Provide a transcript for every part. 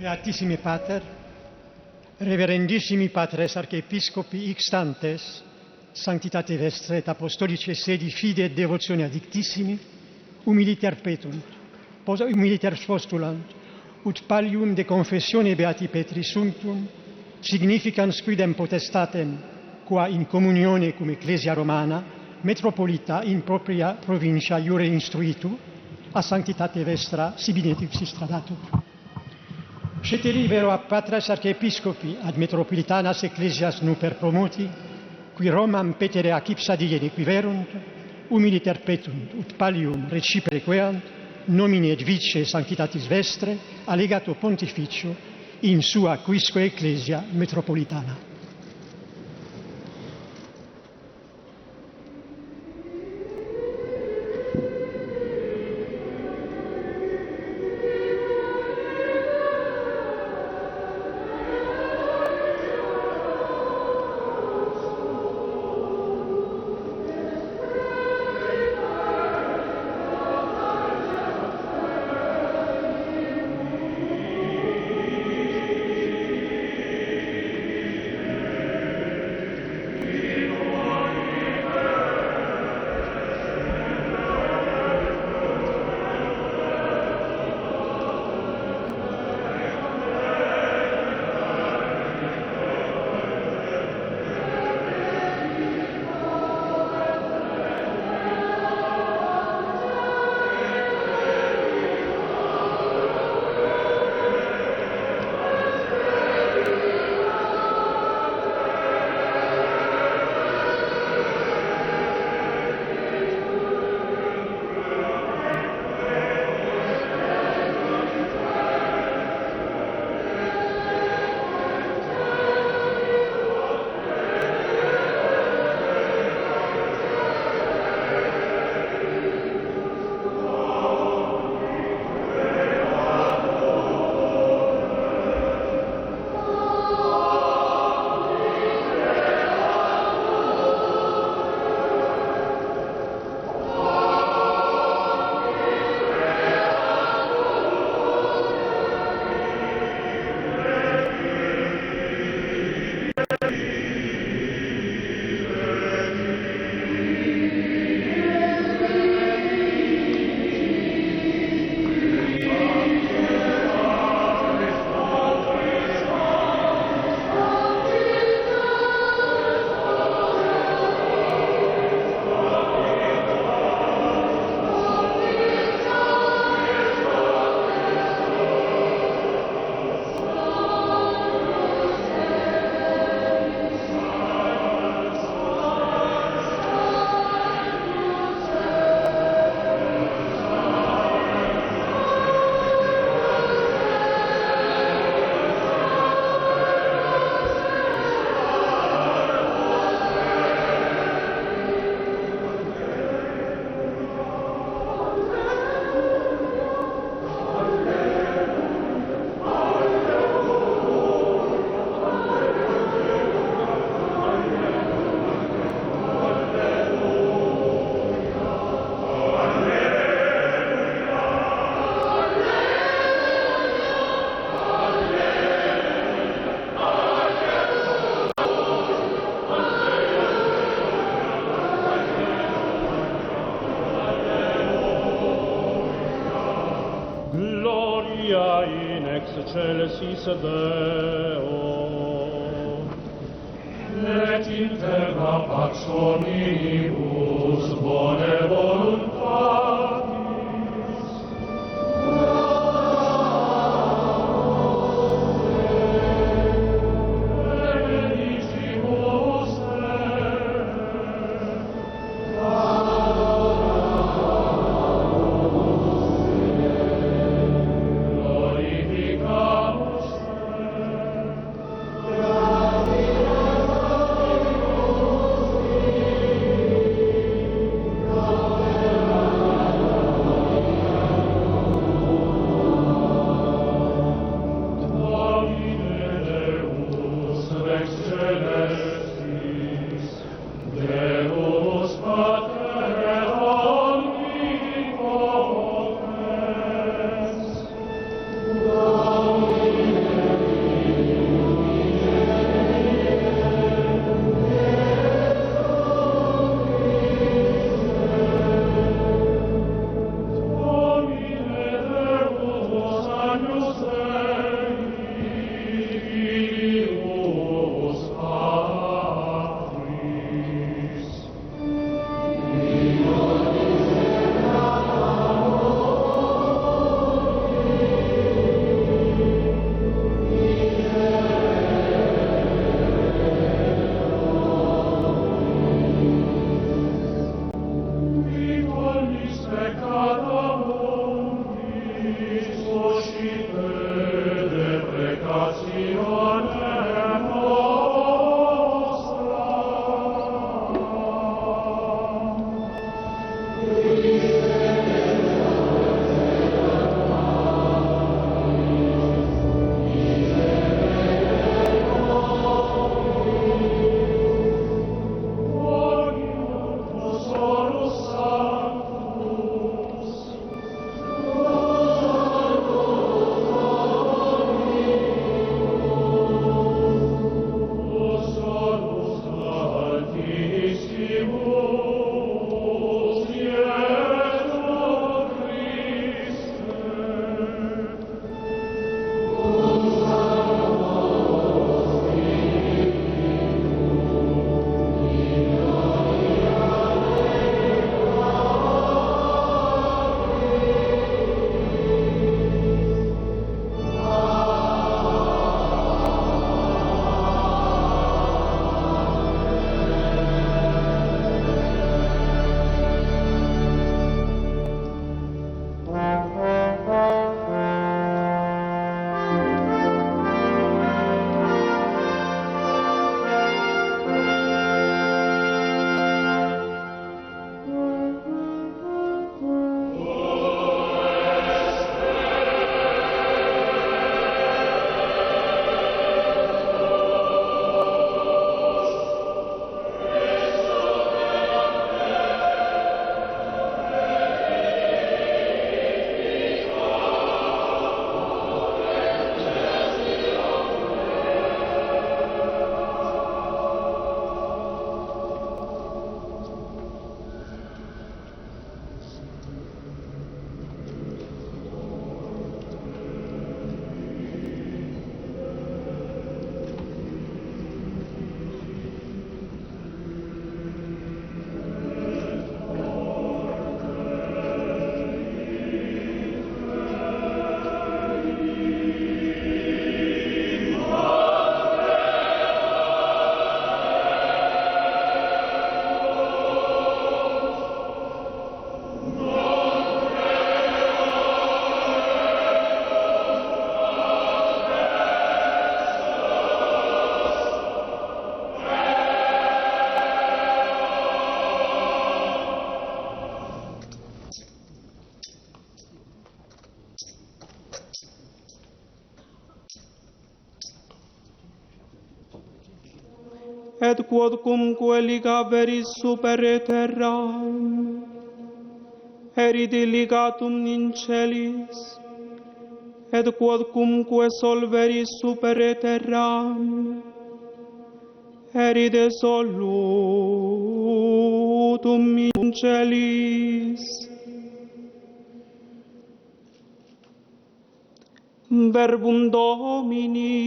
Beatissime Pater, Reverendissimi Patres Archiepiscopi Ixtantes, Sanctitate Vestre et Apostolice Sedi Fide et Devotione Addictissimi, humiliter petunt, humiliter postulant, ut pallium de confessione Beati Petri Sumptum, significans quidem potestatem, qua in communione cum Ecclesia Romana, metropolita in propria provincia iure instruitu, a sanctitate vestra sibi ipsis stradatur. Ceteri vero a Patres Archiepiscopi ad metropolitanas Ecclesias nuper promoti, qui Romam petere ac ipsa die requiverunt, humiliter petunt, ut pallium reciproqueant, nomine et vice sanctitatis vestre, allegato pontificio, in sua quisque Ecclesia metropolitana. excelsis Deo, et integra pax omnibus bone voluntatis, benedicimus te, et quodcumque ligaveris super terram, eridi ligatum in celis, et quodcumque solveris super terram, eride solutum in celis. Verbum Domini.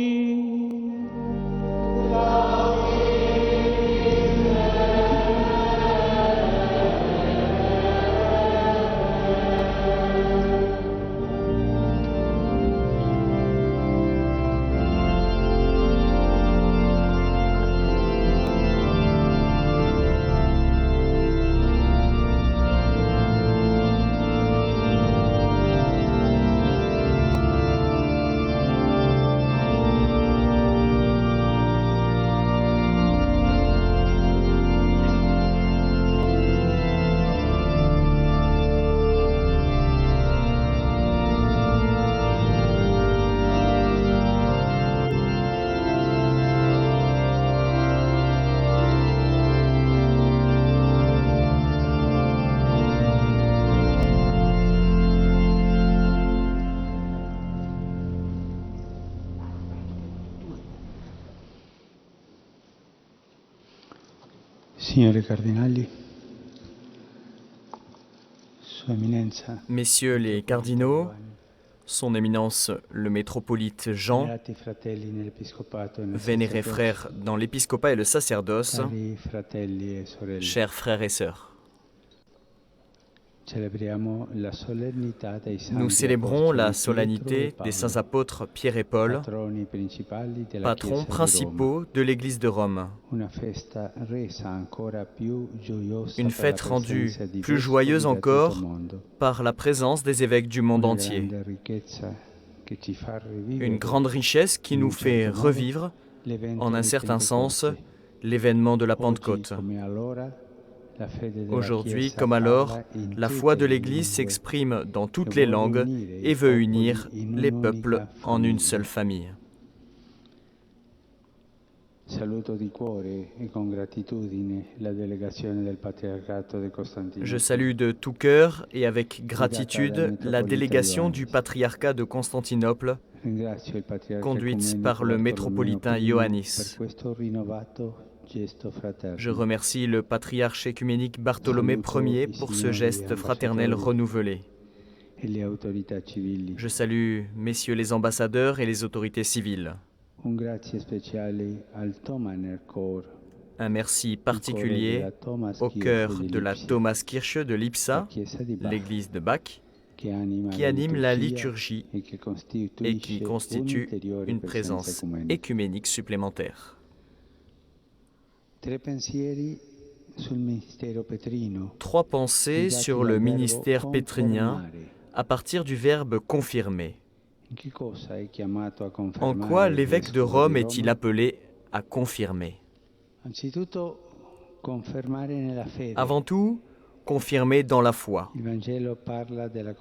Signori cardinali, Sua Eminenza, Messieurs les cardinaux, Son Éminence le métropolite Jean, venerati fratelli nell'Episcopato e nel vénérés sacerdoce, frères dans l'épiscopat et le sacerdoce, cari fratelli e sorelle, chers frères et sœurs, celebriamo la solennità dei santi nous célébrons la apostoli solennité Pietro e des saints Paolo, apôtres Pierre et Paul, patroni principali della patrons Chiesa di Roma. principaux de l'Église de Rome. Una festa resa ancora più gioiosa Une per la fête rendue presenza di plus vescovi joyeuse da tutto il encore mondo. par la présence des évêques du monde Una entier. grande ricchezza che ci fa rivivere Une grande richesse qui nous fait revivre, l'evento en un di certain sens, Pentecoste. l'événement de la Oggi, Pentecôte. come allora, la fede della Aujourd'hui, Chiesa comme alors, parla in la tutte foi de le l'Église lingue s'exprime dans toutes e les vuole langues unire i et veut popoli unir in les un'unica peuples en une famiglia. seule famille. Saluto di cuore e con gratitudine la delegazione del Patriarcato di Costantinopoli. Je salue de tout cœur et avec gratitude la délégation du patriarcat de Constantinople, Ringrazio il Patriarca conduite ecumenico par le Bartolomeo métropolitain I Ioannis. per questo rinnovato gesto fraterno. Je remercie le patriarche écuménique Bartholomée Ier pour ce geste fraternel renouvelé. E le autorità civili. Je salue messieurs les ambassadeurs et les autorités civiles. Un grazie speciale al Thomaner Chor, Un merci il coro particulier della Thomas au Kirche cœur di de la Lipsia, Thomaskirche de la Lipsa, chiesa di Bach, l'église de Bach, qui anime la liturgie et qui et qui constitue un'ulteriore une presenza présence ecumenica. écuménique supplémentaire. Tre pensieri sul mistero petrino. Trois pensées guidati sur dal le verbo ministère pétrinien conformare. à partir du verbe confirmer. In che cosa è chiamato a En confermare quoi il l'évêque de vescovo Rome di est-il Roma? appelé à confirmer? Anzitutto confermare nella fede. Avant tout, confirmer dans la foi. Il Vangelo parla della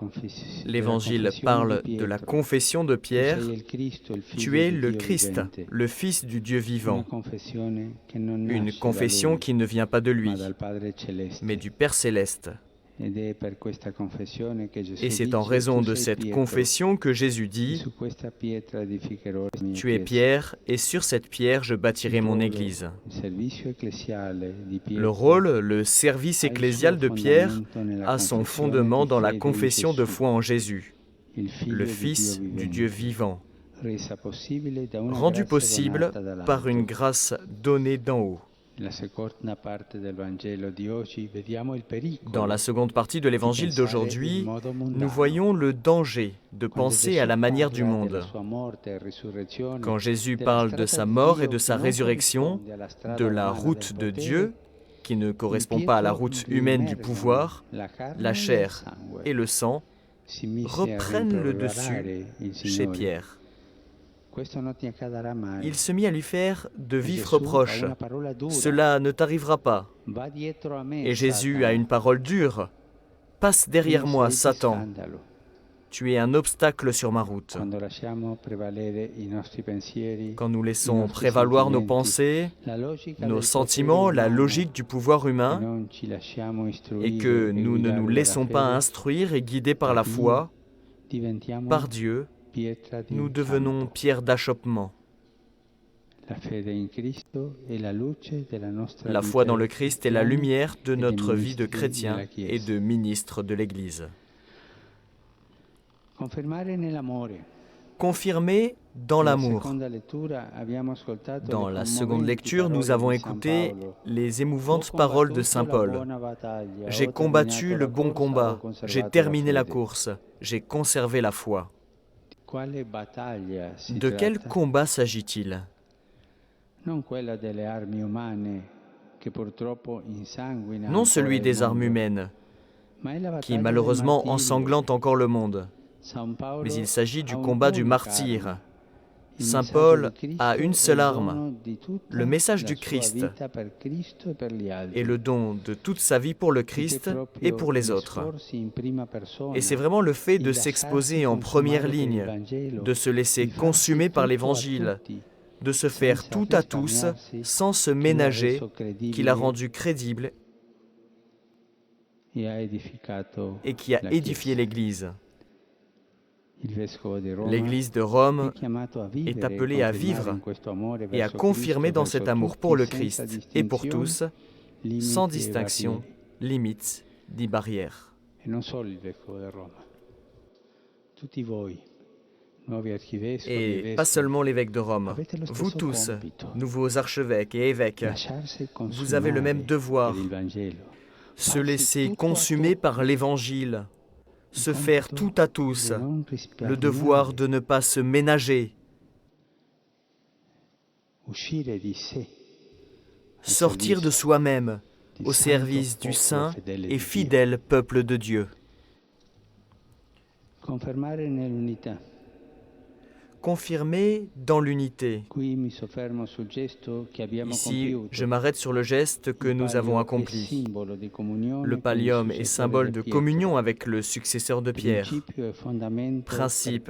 L'Évangile parle de la confession de Pierre. Tu es le Christ, le Fils du Dieu vivant. Une confession qui ne vient pas de lui, mais du Père céleste. Et c'est en raison de cette confession que Jésus dit « Tu es Pierre, et sur cette pierre je bâtirai mon Église ». Le rôle, le service ecclésial de Pierre a son fondement dans la confession de foi en Jésus, le Fils du Dieu vivant, rendu possible par une grâce donnée d'en haut. Dans la seconde partie de l'évangile d'aujourd'hui, nous voyons le danger de penser à la manière du monde. Quand Jésus parle de sa mort et de sa résurrection, de la route de Dieu, qui ne correspond pas à la route humaine du pouvoir, la chair et le sang reprennent le dessus chez Pierre. Il se mit à lui faire de vifs reproches. « Cela ne t'arrivera pas. » Et Jésus a une parole dure. « Passe derrière moi, Satan. tu es un obstacle sur ma route. Quand nous laissons prévaloir nos pensées, nos sentiments, la logique du pouvoir humain, et que nous ne nous laissons pas instruire et guider par la foi, par Dieu, nous devenons pierre d'achoppement. La foi dans le Christ est la lumière de notre vie de chrétien et de ministre de l'Église. Confirmer dans l'amour. Dans la seconde lecture, nous avons écouté les émouvantes paroles de saint Paul. « J'ai combattu le bon combat, j'ai terminé la course, j'ai conservé la foi. » De quel combat s'agit-il? Non celui des armes humaines, qui malheureusement ensanglantent encore le monde, mais il s'agit du combat du martyr. Saint Paul a une seule arme, le message du Christ, et le don de toute sa vie pour le Christ et pour les autres. Et c'est vraiment le fait de s'exposer en première ligne, de se laisser consumer par l'Évangile, de se faire tout à tous sans se ménager, qui l'a rendu crédible et qui a édifié l'Église. L'Église de Rome est appelée à vivre et à confirmer dans cet amour pour le Christ et pour tous, sans distinction, limite, ni barrière. Et pas seulement l'évêque de Rome, vous tous, nouveaux archevêques et évêques, vous avez le même devoir, se laisser consumer par l'Évangile, se faire tout à tous, le devoir de ne pas se ménager, sortir de soi-même au service du saint et fidèle peuple de Dieu. Confirmer dans l'unité. Ici, je m'arrête sur le geste que nous avons accompli. Le pallium est symbole de communion avec le successeur de Pierre, principe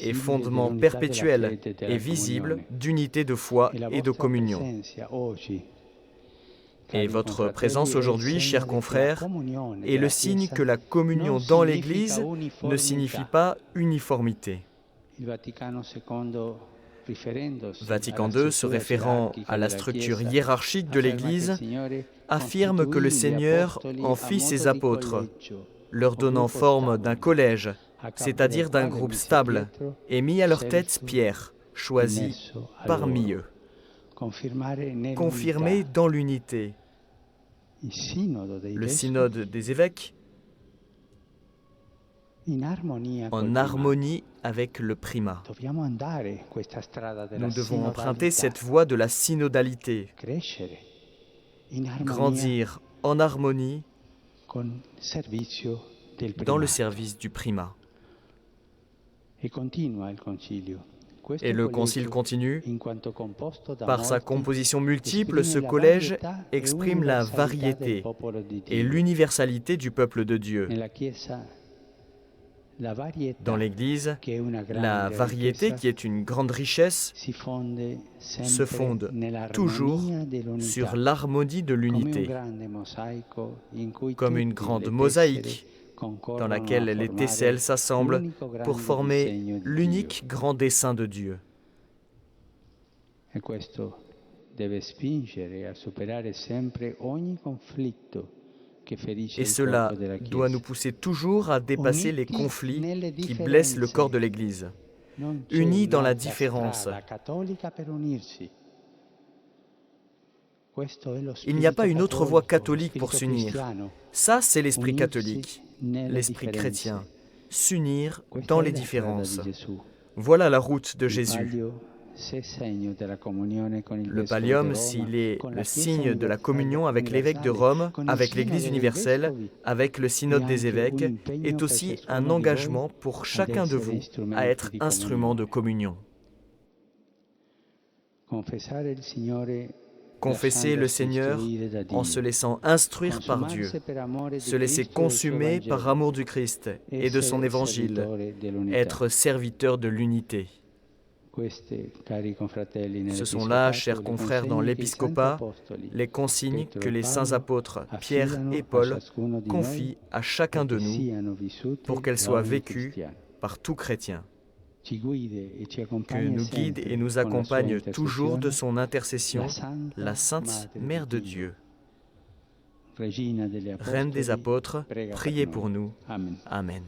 et fondement perpétuel et visible d'unité de foi et de communion. Et votre présence aujourd'hui, chers confrères, est le signe que la communion dans l'Église ne signifie pas uniformité. Vatican II, se référant à la structure hiérarchique de l'Église, affirme que le Seigneur en fit ses apôtres, leur donnant forme d'un collège, c'est-à-dire d'un groupe stable, et mis à leur tête Pierre, choisi parmi eux. Confirmé dans l'unité. Le synode des évêques, en harmonie avec le primat. Nous devons emprunter cette voie de la synodalité, grandir en harmonie dans le service du primat. Et le Concile continue, par sa composition multiple, ce collège exprime la variété et l'universalité du peuple de Dieu. Dans l'Église, la variété, qui est une grande richesse, se fonde toujours sur l'harmonie de l'unité, comme une grande mosaïque dans laquelle les tesselles s'assemblent pour former l'unique grand dessein de Dieu. Et cela doit nous pousser toujours à dépasser les conflits qui blessent le corps de l'Église, unis dans la différence. Il n'y a pas une autre voie catholique pour s'unir. Ça, c'est l'esprit catholique, l'esprit chrétien, s'unir dans les différences. Voilà la route de Jésus. Le pallium, s'il est le signe de la communion avec l'évêque de Rome, avec l'Église universelle, avec le synode des évêques, est aussi un engagement pour chacun de vous à être instrument de communion. confesser le Seigneur en se laissant instruire par Dieu, se laisser consumer par amour du Christ et de son évangile, être serviteur de l'unité. Ce sont là, chers confrères dans l'épiscopat, les consignes que les saints apôtres Pierre et Paul confient à chacun de nous pour qu'elles soient vécues par tout chrétien. Que nous guide et nous accompagne toujours de son intercession, la Sainte Mère de Dieu. Reine des apôtres, priez pour nous. Amen.